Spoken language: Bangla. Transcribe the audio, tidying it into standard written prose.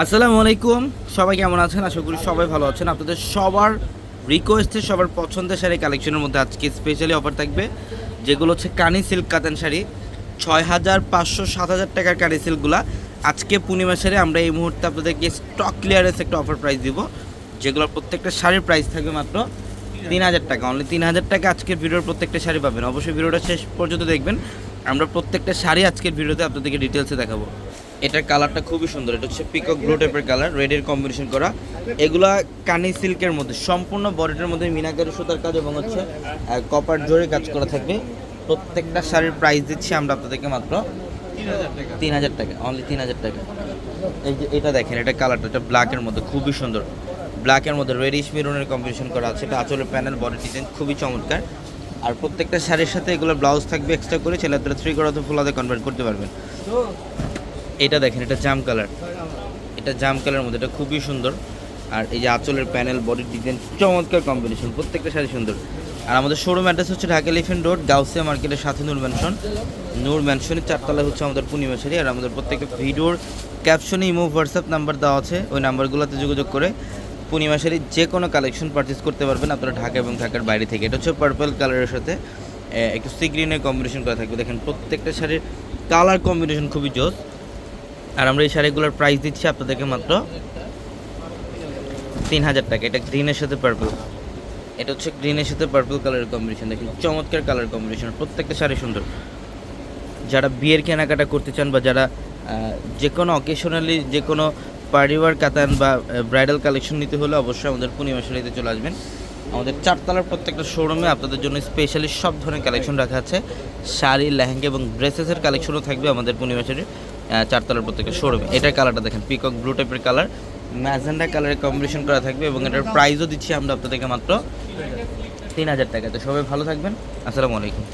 আসসালামু আলাইকুম। সবাই কেমন আছেন? আশা করি সবাই ভালো আছেন। আপনাদের সবার রিকোয়েস্টে সবার পছন্দের শাড়ি কালেকশনের মধ্যে আজকে স্পেশালি অফার থাকবে, যেগুলো হচ্ছে কানি সিল্ক কাতান শাড়ি। 6,500 7,000 টাকার কানি সিল্কগুলা আজকে পূর্ণিমা শাড়ি আমরা এই মুহূর্তে আপনাদেরকে স্টক ক্লিয়ারেন্স একটা অফার প্রাইস দিব, যেগুলোর প্রত্যেকটা শাড়ির প্রাইস থাকবে মাত্র 3,000 টাকা। অনলি 3,000 টাকা আজকের ভিডিওর প্রত্যেকটা শাড়ি পাবেন। অবশ্যই ভিডিওটা শেষ পর্যন্ত দেখবেন। আমরা প্রত্যেকটা শাড়ি আজকের ভিডিওতে আপনাদেরকে ডিটেলসে দেখাবো। এটার কালারটা খুবই সুন্দর, এটা হচ্ছে পিকক ব্লু টাইপের কালার, রেডের কম্বিনেশন করা। এগুলা কানি সিল্কের মধ্যে সম্পূর্ণ বডিটার মধ্যে মিনাকারি সুতার কাজ এবং হচ্ছে কপার জোরে কাজ করা থাকবে। প্রত্যেকটা শাড়ির প্রাইস দিচ্ছি আমরা আপনাদেরকে মাত্র 3,000 টাকা, অনলি 3,000 টাকা। এই যে এটা দেখেন, এটা কালারটা, এটা ব্ল্যাকের মধ্যে খুবই সুন্দর, ব্ল্যাকের মধ্যে রেডিশ মেরুনের কম্বিনেশন করা আছে। এটা আঁচলের প্যানেল, বডি ডিজাইন খুবই চমৎকার। আর প্রত্যেকটা শাড়ির সাথে এগুলো ব্লাউজ থাকবে এক্সট্রা করে, ছেলে আপনারা 3 করে অথবা ফুলাতে কনভার্ট করতে পারবেন। এটা দেখেন, এটা জাম কালার, এটা জাম কালারের মধ্যে, এটা খুবই সুন্দর। আর এই যে আঁচলের প্যানেল, বডির ডিজাইন চমৎকার কম্বিনেশন, প্রত্যেকটা শাড়ি সুন্দর। আর আমাদের শোরুম অ্যাড্রেস হচ্ছে ঢাকা এলিফ্যান্ট রোড, গাউসিয়া মার্কেটের সাথে নূর ম্যানশন। নূর ম্যানশনের 4 তলায় হচ্ছে আমাদের পূর্ণিমা শাড়ি। আর আমাদের প্রত্যেকটা ভিডিওর ক্যাপশনে ইমো হোয়াটসঅ্যাপ নাম্বার দেওয়া আছে, ওই নাম্বারগুলোতে যোগাযোগ করে পূর্ণিমা শাড়ির যে কোনো কালেকশন পারচেস করতে পারবেন আপনারা ঢাকা এবং ঢাকার বাইরে থেকে। এটা হচ্ছে পার্পল কালারের সাথে একটু সি গ্রিনের কম্বিনেশন করা থাকবে। দেখেন প্রত্যেকটা শাড়ির কালার কম্বিনেশন খুবই জোস। আর আমরা এই শাড়িগুলোর প্রাইস দিচ্ছি আপনাদেরকে মাত্র 3,000 টাকা। এটা গ্রিনের সাথে পার্পল, এটা হচ্ছে গ্রিনের সাথে পার্পল কালারের কম্বিনেশন। দেখেন চমৎকার কালার কম্বিনেশন, প্রত্যেকটা শাড়ি সুন্দর। যারা বিয়ের কেনাকাটা করতে চান বা যারা যে কোনো অকেশনালি যে কোনো পারিবার কাতান বা ব্রাইডাল কালেকশন নিতে হলে অবশ্যই আমাদের পূর্ণিমা শাড়িতে চলে আসবেন। আমাদের 4 তলার প্রত্যেকটা শোরুমে আপনাদের জন্য স্পেশালি সব ধরনের কালেকশন রাখা আছে। শাড়ি, লেহেঙ্গা এবং ড্রেসেসের কালেকশনও থাকবে আমাদের পূর্ণিমা শাড়ির 4 তলার প্রত্যেকটা শোরুমে। এটার কালারটা দেখেন, পিকক ব্লু টাইপের কালার, ম্যাজেন্ডা কালারের কম্বিনেশন করা থাকবে এবং এটার প্রাইসও দিচ্ছি আমরা আপনাদেরকে মাত্র 3,000 টাকা। তো সবাই ভালো থাকবেন। আসসালামু আলাইকুম।